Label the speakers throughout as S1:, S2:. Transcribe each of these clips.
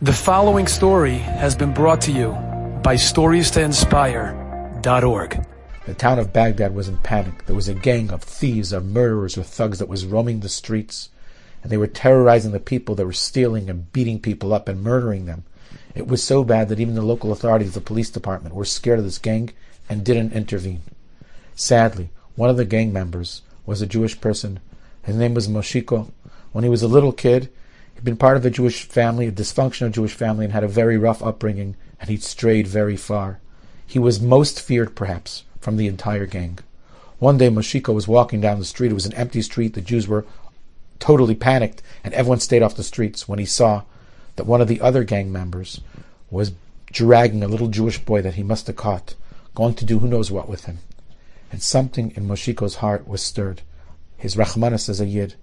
S1: The following story has been brought to you by StoriesToInspire.org.
S2: The town of Baghdad was in panic. There was a gang of thieves, of murderers, or thugs that was roaming the streets, and they were terrorizing the people. They were stealing and beating people up and murdering them. It was so bad that even the local authorities, the police department, were scared of this gang and didn't intervene. Sadly, one of the gang members was a Jewish person. His name was Moshiko. When he was a little kid, he'd been part of a Jewish family, a dysfunctional Jewish family, and had a very rough upbringing, and he'd strayed very far. He was most feared, perhaps, from the entire gang. One day, Moshiko was walking down the street. It was an empty street. The Jews were totally panicked, and everyone stayed off the streets when he saw that one of the other gang members was dragging a little Jewish boy that he must have caught, going to do who knows what with him. And something in Moshiko's heart was stirred. His Rachmanis as a Yid.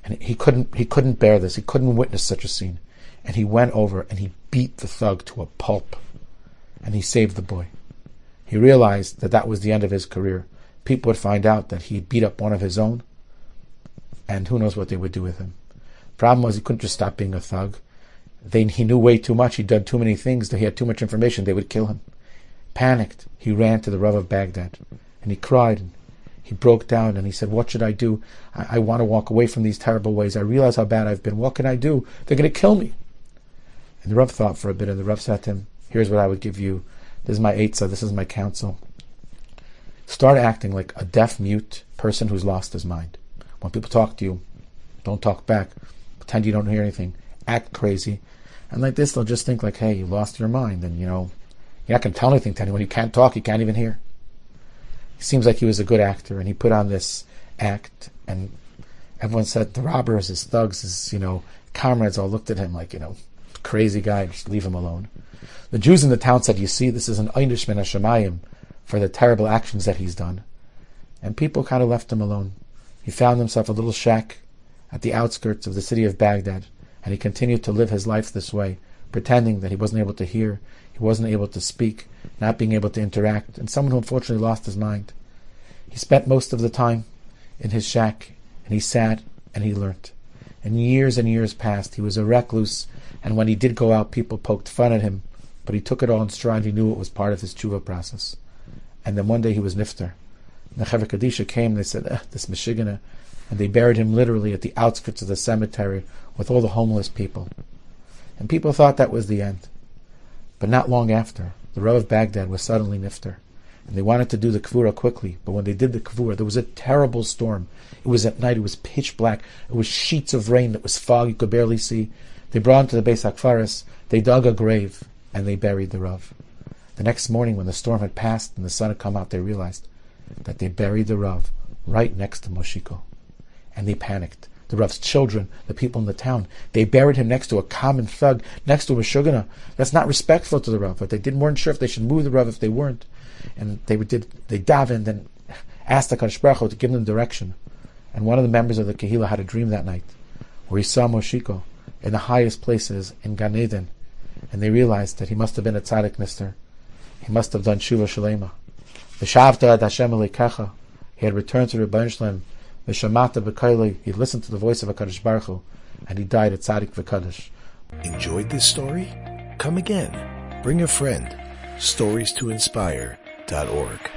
S2: And he couldn't bear this. He couldn't witness such a scene. And he went over and he beat the thug to a pulp. And he saved the boy. He realized that that was the end of his career. People would find out that he had beat up one of his own, and who knows what they would do with him. Problem was, he couldn't just stop being a thug. He knew way too much. He'd done too many things. He had too much information. They would kill him. Panicked, he ran to the Rav of Baghdad. And he cried. And he broke down and he said, "What should I do? I want to walk away from these terrible ways. I realize how bad I've been. What can I do? They're going to kill me." And the Rav thought for a bit, and the Rav said to him, "Here's what I would give you. This is my eitzah. This is my counsel. Start acting like a deaf-mute person who's lost his mind. When people talk to you, don't talk back. Pretend you don't hear anything. Act crazy. And like this, they'll just think like, hey, you lost your mind. And, you're not going to tell anything to anyone. You can't talk. You can't even hear." He seems like he was a good actor, and he put on this act, and everyone said the robbers, his thugs, his, comrades all looked at him like, crazy guy, just leave him alone. The Jews in the town said, "You see, this is an einish min hashamayim for the terrible actions that he's done." And people kind of left him alone. He found himself a little shack at the outskirts of the city of Baghdad, and he continued to live his life this way, pretending that he wasn't able to hear, he wasn't able to speak, not being able to interact, and someone who unfortunately lost his mind. He spent most of the time in his shack, and he sat and he learnt. And years passed. He was a recluse, and when he did go out, people poked fun at him, but he took it all in stride. He knew it was part of his Teshuvah process. And then one day he was nifter. The Chaver Kadisha came, and they said, this Meshigana, and they buried him literally at the outskirts of the cemetery with all the homeless people. And people thought that was the end. But not long after, the Rav of Baghdad was suddenly nifter, and they wanted to do the kavura quickly. But when they did the kavura, there was a terrible storm. It was at night. It was pitch black. It was sheets of rain. It was fog. You could barely see. They brought him to the Beis HaKfaris. They dug a grave, and they buried the Rav. The next morning, when the storm had passed and the sun had come out, they realized that they buried the Rav right next to Moshiko. And they panicked. The Rav's children, the people in the town, they buried him next to a common thug, next to a Meshugana. That's not respectful to the Rav, but they weren't sure if they should move the Rav if they weren't. And they davened and asked the Kadosh Baruch Hu to give them direction. And one of the members of the Kehillah had a dream that night, where he saw Moshiko in the highest places in Gan Eden, and they realized that he must have been a tzaddik nister. He must have done Teshuvah Shalema. V'shavta ad Hashem Elokecha. He had returned to Rebbeinu Shalom. V'shamata b'kailei. He listened to the voice of a Kadosh Baruch Hu, and he died at Tzaddik v'Kadosh.
S3: Enjoyed this story? Come again. Bring a friend. StoriesToInspire.org